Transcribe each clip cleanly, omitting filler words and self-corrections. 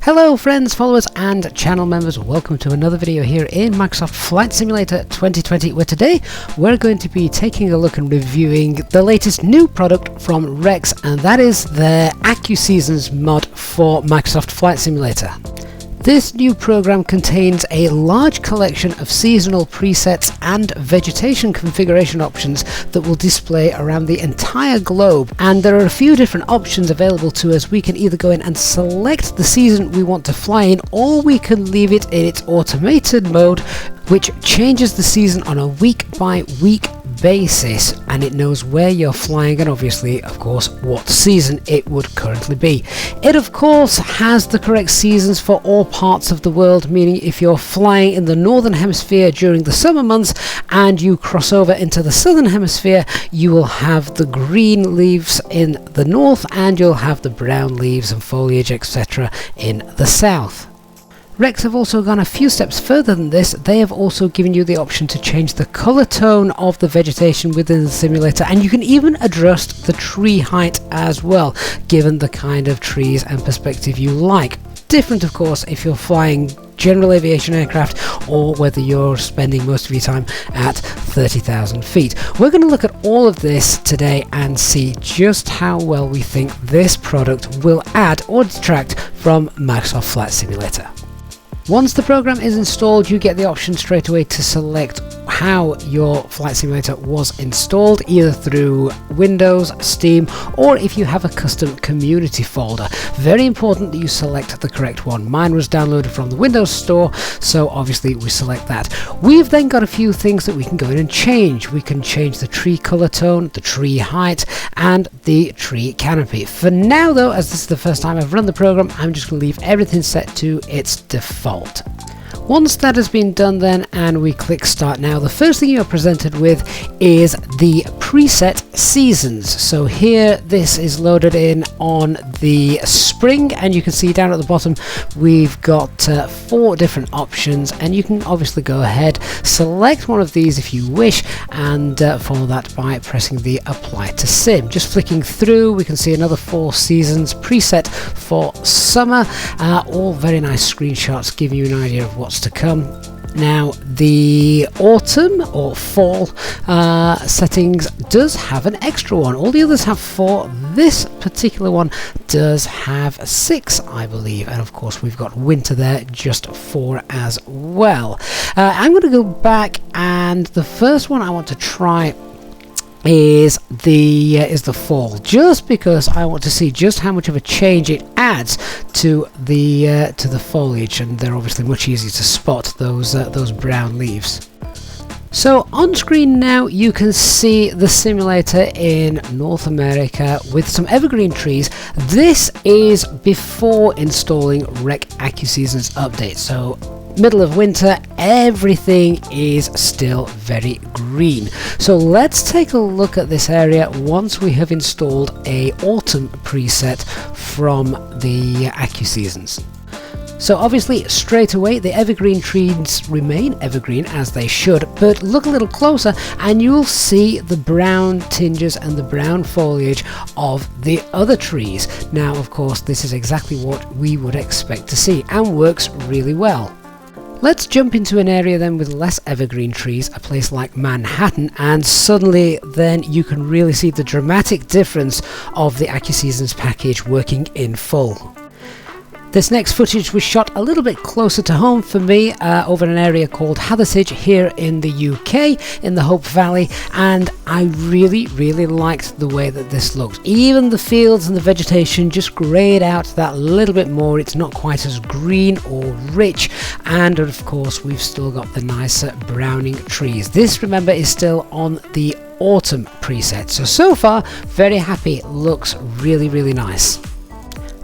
Hello friends, followers and channel members, welcome to another video here in Microsoft Flight Simulator 2020, where today we're going to be taking a look and reviewing the latest new product from Rex, and that is their AccuSeason's mod for Microsoft Flight Simulator. This new program contains a large collection of seasonal presets and vegetation configuration options that will display around the entire globe, and there are a few different options available to us. We can either go in and select the season we want to fly in, or we can leave it in its automated mode, which changes the season on a week by week basis, and it knows where you're flying and obviously of course what season it would currently be. It of course has the correct seasons for all parts of the world, meaning if you're flying in the northern hemisphere during the summer months and you cross over into the southern hemisphere, you will have the green leaves in the north and you'll have the brown leaves and foliage etc. in the south. Rex have also gone a few steps further than this. They have also given you the option to change the colour tone of the vegetation within the simulator, and you can even adjust the tree height as well, given the kind of trees and perspective you like. Different of course if you're flying general aviation aircraft or whether you're spending most of your time at 30,000 feet. We're going to look at all of this today and see just how well we think this product will add or detract from Microsoft Flight Simulator. Once the program is installed, you get the option straight away to select how your Flight Simulator was installed, either through Windows, Steam, or if you have a custom community folder. Very important that you select the correct one. Mine was downloaded from the Windows Store, so obviously we select that. We've then got a few things that we can go in and change. We can change the tree color tone, the tree height, and the tree canopy. For now though, as this is the first time I've run the program, I'm just going to leave everything set to its default. Once that has been done then and we click start now, the first thing you're presented with is the preset seasons. So here this is loaded in on the spring, and you can see down at the bottom we've got 4 different options, and you can obviously go ahead, select one of these if you wish, and follow that by pressing the apply to sim. Just flicking through we can see another 4 seasons preset for summer, all very nice screenshots giving you an idea of what's to come. Now the autumn or fall settings does have an extra one. All the others have 4. This particular one does have 6, I believe, and of course we've got winter there, just 4 as well. I'm going to go back, and the first one I want to try is the fall, just because I want to see just how much of a change it adds to the foliage, and they're obviously much easier to spot, those brown leaves. So on screen now you can see the simulator in North America with some evergreen trees. This is before installing Rec AccuSeason's update, so middle of winter, everything is still very green. So let's take a look at this area once we have installed a autumn preset from the AccuSeasons. So obviously straight away the evergreen trees remain evergreen as they should, but look a little closer and you'll see the brown tinges and the brown foliage of the other trees. Now of course this is exactly what we would expect to see and works really well. Let's jump into an area then with less evergreen trees, a place like Manhattan, and suddenly then you can really see the dramatic difference of the AccuSeason's package working in full. This next footage was shot a little bit closer to home for me, over an area called Hathertage here in the UK, in the Hope Valley, and I really liked the way that this looked. Even the fields and the vegetation just greyed out that little bit more. It's not quite as green or rich, and of course we've still got the nicer browning trees. This, remember, is still on the autumn preset, so far very happy. Looks really nice.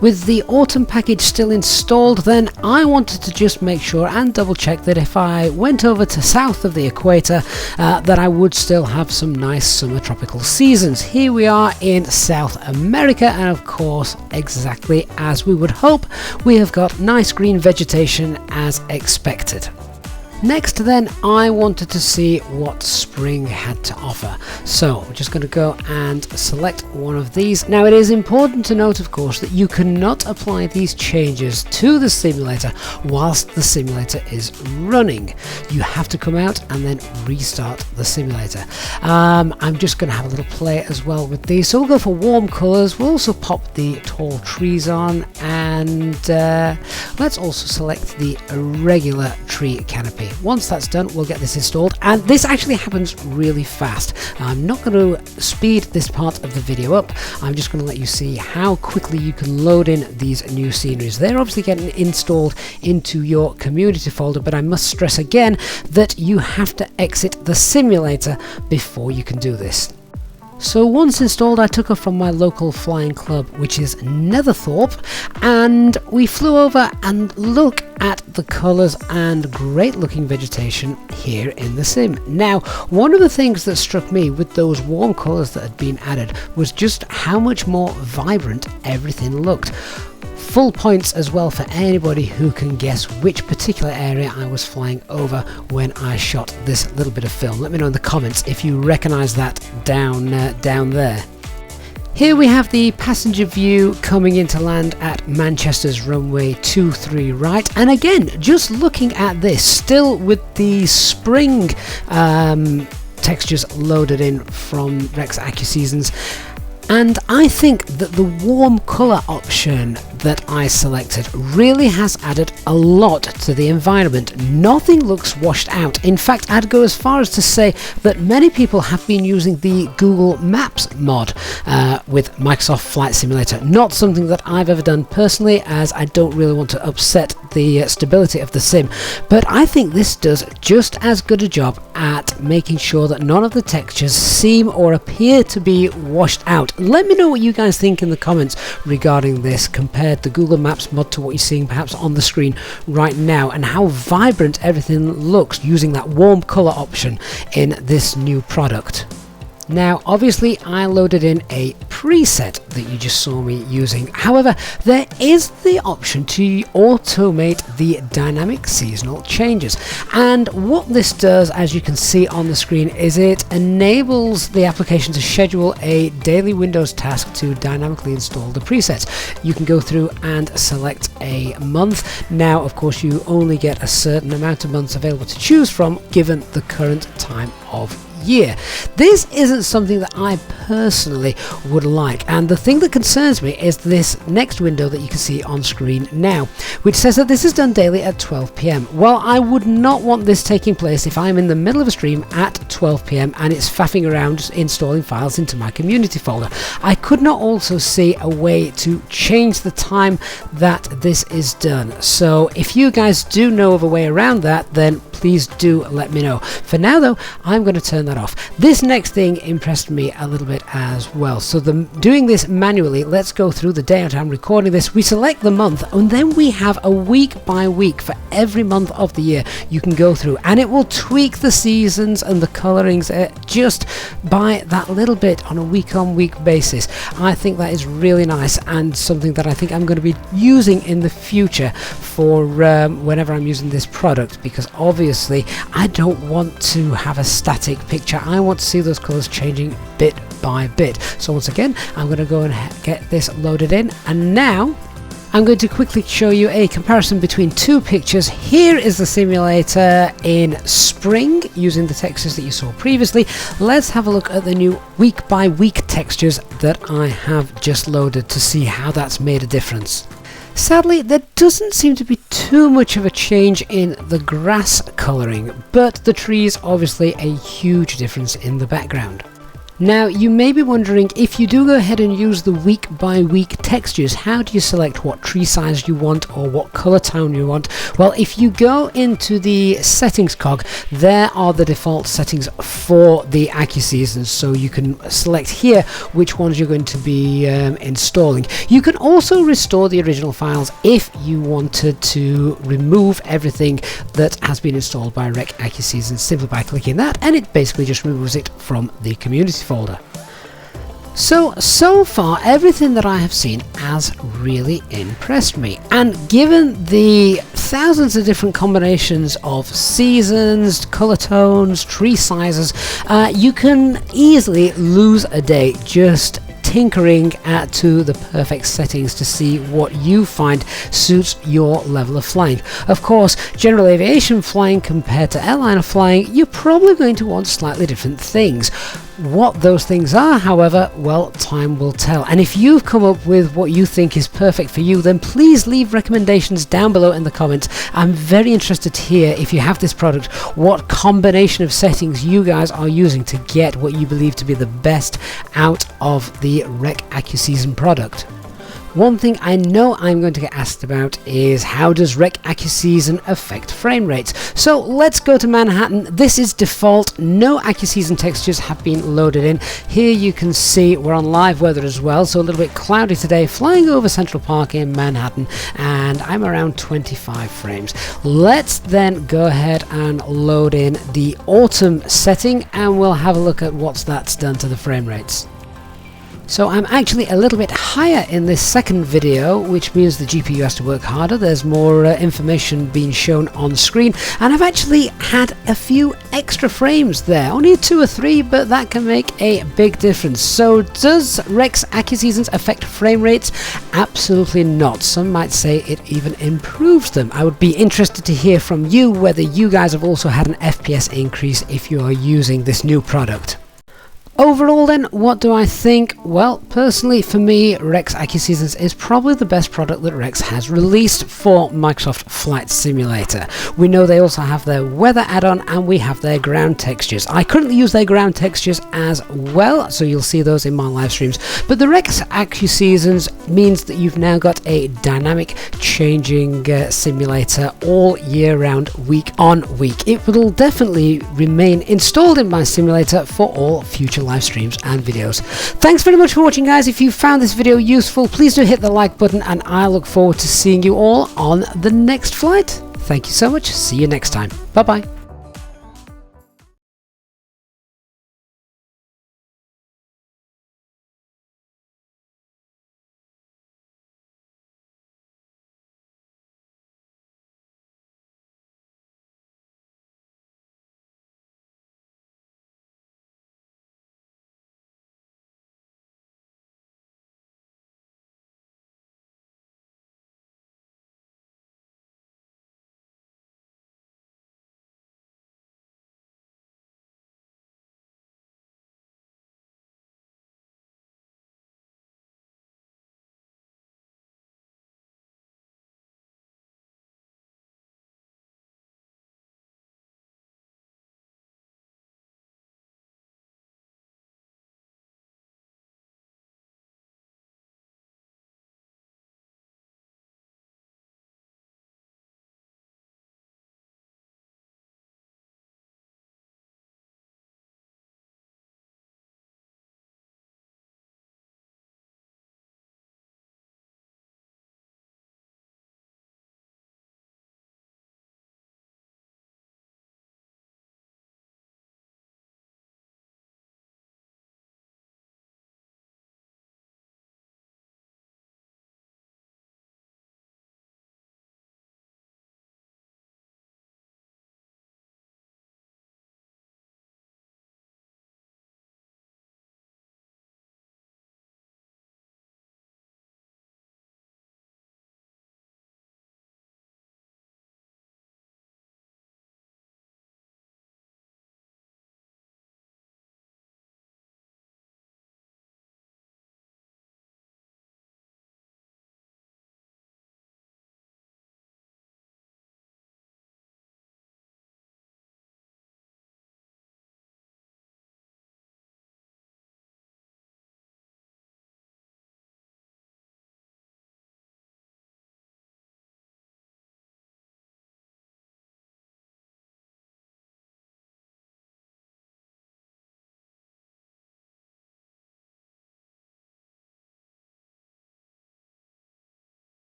With the autumn package still installed then, I wanted to just make sure and double check that if I went over to south of the equator that I would still have some nice summer tropical seasons. Here we are in South America, and of course exactly as we would hope, we have got nice green vegetation as expected. Next then, I wanted to see what spring had to offer. So I'm just going to go and select one of these. Now it is important to note, of course, that you cannot apply these changes to the simulator whilst the simulator is running. You have to come out and then restart the simulator. I'm just going to have a little play as well with these. So we'll go for warm colours. We'll also pop the tall trees on, and let's also select the regular tree canopy. Once that's done, we'll get this installed, and this actually happens really fast. I'm not going to speed this part of the video up. I'm just going to let you see how quickly you can load in these new sceneries. They're obviously getting installed into your community folder, but I must stress again that you have to exit the simulator before you can do this. So once installed, I took off from my local flying club, which is Netherthorpe, and we flew over and look at the colours and great looking vegetation here in the sim. Now, one of the things that struck me with those warm colours that had been added was just how much more vibrant everything looked. Full points as well for anybody who can guess which particular area I was flying over when I shot this little bit of film. Let me know in the comments if you recognise that down there. Here we have the passenger view coming into land at Manchester's runway 23 right, and again, just looking at this, still with the spring textures loaded in from Rex AccuSeasons. And I think that the warm colour option that I selected really has added a lot to the environment. Nothing looks washed out. In fact, I'd go as far as to say that many people have been using the Google Maps mod with Microsoft Flight Simulator. Not something that I've ever done personally, as I don't really want to upset the stability of the sim, but I think this does just as good a job at making sure that none of the textures seem or appear to be washed out. Let me know what you guys think in the comments regarding this, compared the Google Maps mod to what you're seeing perhaps on the screen right now, and how vibrant everything looks using that warm colour option in this new product. Now, obviously, I loaded in a preset that you just saw me using. However, there is the option to automate the dynamic seasonal changes. And what this does, as you can see on the screen, is it enables the application to schedule a daily Windows task to dynamically install the presets. You can go through and select a month. Now, of course, you only get a certain amount of months available to choose from, given the current time of year. This isn't something that I personally would like, and the thing that concerns me is this next window that you can see on screen now, which says that this is done daily at 12 PM. Well, I would not want this taking place if I'm in the middle of a stream at 12 PM and it's faffing around installing files into my community folder. I could not also see a way to change the time that this is done. So if you guys do know of a way around that, then please do let me know. For now though, I'm going to turn that off. This next thing impressed me a little bit as well. So doing this manually, let's go through the day I'm recording this. We select the month, and then we have a week by week for every month of the year you can go through, and it will tweak the seasons and the colorings just by that little bit on a week on week basis. I think that is really nice, and something that I think I'm going to be using in the future for whenever I'm using this product, because obviously I don't want to have a static picture. I want to see those colors changing bit by bit. So once again, I'm going to go and get this loaded in, and now I'm going to quickly show you a comparison between two pictures. Here is the simulator in spring using the textures that you saw previously. Let's have a look at the new week by week textures that I have just loaded to see how that's made a difference. Sadly, there doesn't seem to be too much of a change in the grass colouring, but the trees obviously a huge difference in the background. Now, you may be wondering, if you do go ahead and use the week by week textures, how do you select what tree size you want or what color tone you want? Well, if you go into the settings cog, there are the default settings for the AccuSeason, so you can select here which ones you're going to be installing. You can also restore the original files if you wanted to remove everything that has been installed by Rec AccuSeason simply by clicking that, and it basically just removes it from the community folder. So far everything that I have seen has really impressed me, and given the thousands of different combinations of seasons, color tones, tree sizes. You can easily lose a day just tinkering to the perfect settings to see what you find suits your level of flying. Of course, general aviation flying compared to airliner flying, you're probably going to want slightly different things. What those things are, however, well, time will tell. And if you've come up with what you think is perfect for you, then please leave recommendations down below in the comments. I'm very interested to hear, if you have this product, what combination of settings you guys are using to get what you believe to be the best out of the Rec AccuSeason product. One thing I know I'm going to get asked about is how does Rec AccuSeason affect frame rates? So let's go to Manhattan. This is default. No AccuSeason textures have been loaded in. Here you can see we're on live weather as well, so a little bit cloudy today, flying over Central Park in Manhattan, and I'm around 25 frames. Let's then go ahead and load in the autumn setting, and we'll have a look at what that's done to the frame rates. So I'm actually a little bit higher in this second video, which means the GPU has to work harder. There's more information being shown on screen, and I've actually had a few extra frames there, only 2 or 3, but that can make a big difference. So does Rec's AccuSeasons affect frame rates? Absolutely not. Some might say it even improves them. I would be interested to hear from you whether you guys have also had an FPS increase if you are using this new product. Overall then, what do I think? Well, personally for me, Rec's AccuSeasons is probably the best product that Rex has released for Microsoft Flight Simulator. We know they also have their weather add-on, and we have their ground textures. I currently use their ground textures as well, so you'll see those in my live streams. But the Rec's AccuSeasons means that you've now got a dynamic changing simulator all year round, week on week. It will definitely remain installed in my simulator for all future live streams and videos. Thanks very much for watching, guys. If you found this video useful, please do hit the like button, and I look forward to seeing you all on the next flight. Thank you so much. See you next time. Bye bye.